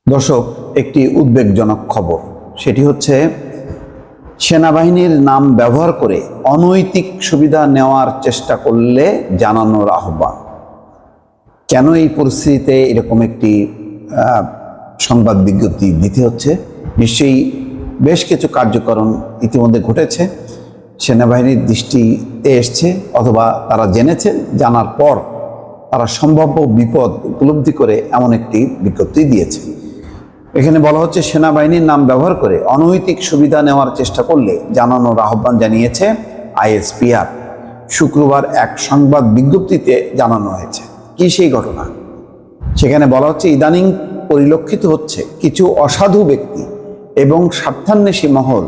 দর্শক, একটি উদ্বেগজনক খবর, সেটি হচ্ছে সেনাবাহিনীর নাম ব্যবহার করে অনৈতিক সুবিধা নেওয়ার চেষ্টা করলে জানানোর আহ্বান। কেন এই পরিস্থিতিতে এরকম একটি সংবাদ বিজ্ঞপ্তি দিতে হচ্ছে? নিশ্চয়ই বেশ কিছু কার্যক্রম ইতিমধ্যে ঘটেছে, সেনাবাহিনীর দৃষ্টিতে এসছে, অথবা তারা জেনেছে, জানার পর তারা সম্ভাব্য বিপদ উপলব্ধি করে এমন একটি বিজ্ঞপ্তি দিয়েছে। এখানে বলা হচ্ছে, সেনাবাহিনীর নাম ব্যবহার করে অনৈতিক সুবিধা নেওয়ার চেষ্টা করলে জানানোর আহ্বান জানিয়েছে আইএসপিআর। শুক্রবার এক সংবাদ বিজ্ঞপ্তিতে জানানো হয়েছে। কি সেই ঘটনা? সেখানে বলা হচ্ছে, ইদানিং পরিলক্ষিত হচ্ছে কিছু অসাধু ব্যক্তি এবং স্বার্থান্বেষী মহল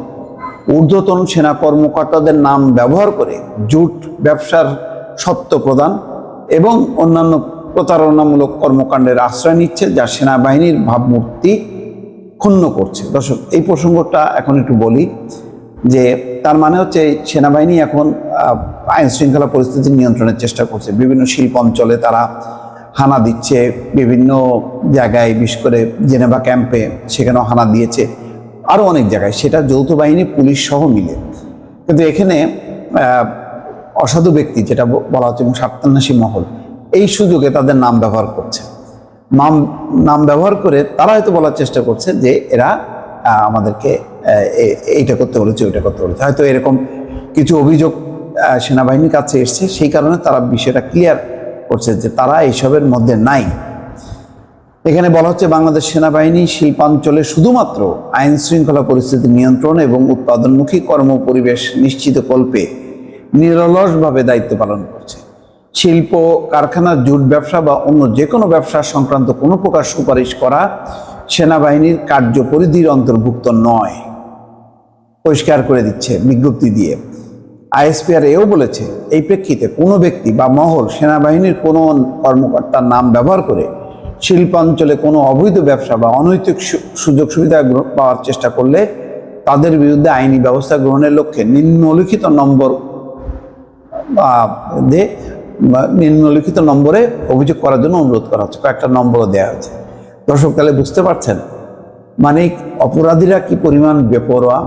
ঊর্ধ্বতন সেনা কর্মকর্তাদের নাম ব্যবহার করে জুট ব্যবসার সত্ত্ব প্রদান এবং অন্যান্য প্রতারণামূলক কর্মকাণ্ডের আশ্রয় নিচ্ছে, যা সেনাবাহিনীর ভাবমূর্তি ক্ষুণ্ণ করছে। দর্শক, এই প্রসঙ্গটা এখন একটু বলি, যে তার মানে হচ্ছে সেনাবাহিনী এখন আইন শৃঙ্খলা পরিস্থিতি নিয়ন্ত্রণের চেষ্টা করছে। বিভিন্ন শিল্প অঞ্চলে তারা হানা দিচ্ছে, বিভিন্ন জায়গায়, বিশেষ করে জেনেভা ক্যাম্পে সেখানেও হানা দিয়েছে, আরও অনেক জায়গায়, সেটা যৌথ বাহিনী, পুলিশ সহ মিলে। কিন্তু এখানে অসাধু ব্যক্তি, যেটা বলা হচ্ছে, এবং স্বার্থান্বেষী মহল এই সুযোগে তাদের নাম ব্যবহার করছে। নাম ব্যবহার করে তারা হয়তো বলার চেষ্টা করছে যে এরা আমাদেরকে এইটা করতে বলেছে, ওইটা করতে বলেছে। হয়তো এরকম কিছু অভিযোগ সেনাবাহিনীর কাছে এসছে, সেই কারণে তারা বিষয়টা ক্লিয়ার করছে যে তারা এইসবের মধ্যে নাই। এখানে বলা হচ্ছে, বাংলাদেশ সেনাবাহিনী শিল্পাঞ্চলে শুধুমাত্র আইন শৃঙ্খলা পরিস্থিতি নিয়ন্ত্রণ এবং উৎপাদনমুখী কর্মপরিবেশ নিশ্চিতকল্পে নিরলসভাবে দায়িত্ব পালন করছে। শিল্প কারখানা, জুট ব্যবসা বা অন্য যে কোনো ব্যবসা সংক্রান্ত কোনো প্রকার সুপারিশ করা সেনাবাহিনীর কার্যপরিধির অন্তর্ভুক্ত নয়, পরিষ্কার করে দিচ্ছে বিজ্ঞপ্তি দিয়ে। আইএসপিআর এও বলেছে, এই প্রেক্ষিতে কোনো ব্যক্তি বা মহল সেনাবাহিনীর কোনো কর্মকর্তার নাম ব্যবহার করে শিল্পাঞ্চলে কোনো অবৈধ ব্যবসা বা অনৈতিক সুযোগ সুবিধা পাওয়ার চেষ্টা করলে তাদের বিরুদ্ধে আইনি ব্যবস্থা গ্রহণের লক্ষ্যে নিম্নলিখিত নম্বরে অভিযোগ করার জন্য অনুরোধ করা হচ্ছে। কয়েকটা নম্বরও দেওয়া হয়েছে। দর্শক, তাহলে বুঝতে পারছেন মানে অপরাধীরা কি পরিমাণ বেপরোয়া,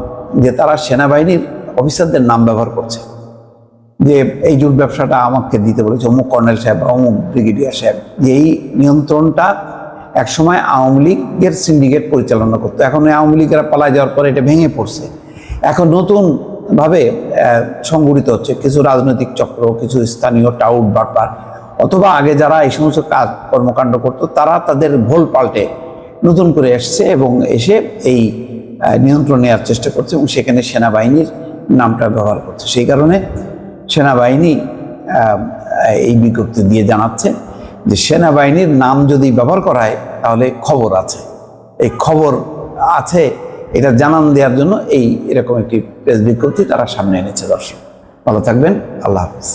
যে তারা সেনাবাহিনীর অফিসারদের নাম ব্যবহার করছে, যে এই জুট ব্যবসাটা আমাকে দিতে বলেছে অমুক কর্নেল সাহেব, অমুক ব্রিগেডিয়ার সাহেব। যে এই নিয়ন্ত্রণটা একসময় আওয়ামী লীগের সিন্ডিকেট পরিচালনা করতো, এখন আওয়ামী লীগেরা পালায় যাওয়ার পরে এটা ভেঙে পড়ছে, এখন নতুনভাবে সংগঠিত হচ্ছে কিছু রাজনৈতিক চক্র, কিছু স্থানীয় টাউট বাটপার, অথবা আগে যারা এই সমস্ত কাজ কর্মকাণ্ড করতো তারা তাদের ভোল পাল্টে নতুন করে এসছে এবং এসে এই নিয়ন্ত্রণ নেওয়ার চেষ্টা করছে, এবং সেখানে সেনাবাহিনীর নামটা ব্যবহার করছে। সেই কারণে সেনাবাহিনী এই বিজ্ঞপ্তি দিয়ে জানাচ্ছে যে সেনাবাহিনীর নাম যদি ব্যবহার করা হয় তাহলে খবর আছে, এই খবর আছে, এটা জানান দেওয়ার জন্য এরকম একটি প্রেস বিজ্ঞপ্তি তারা সামনে এনেছে। দর্শক, ভালো থাকবেন। আল্লাহ হাফিজ।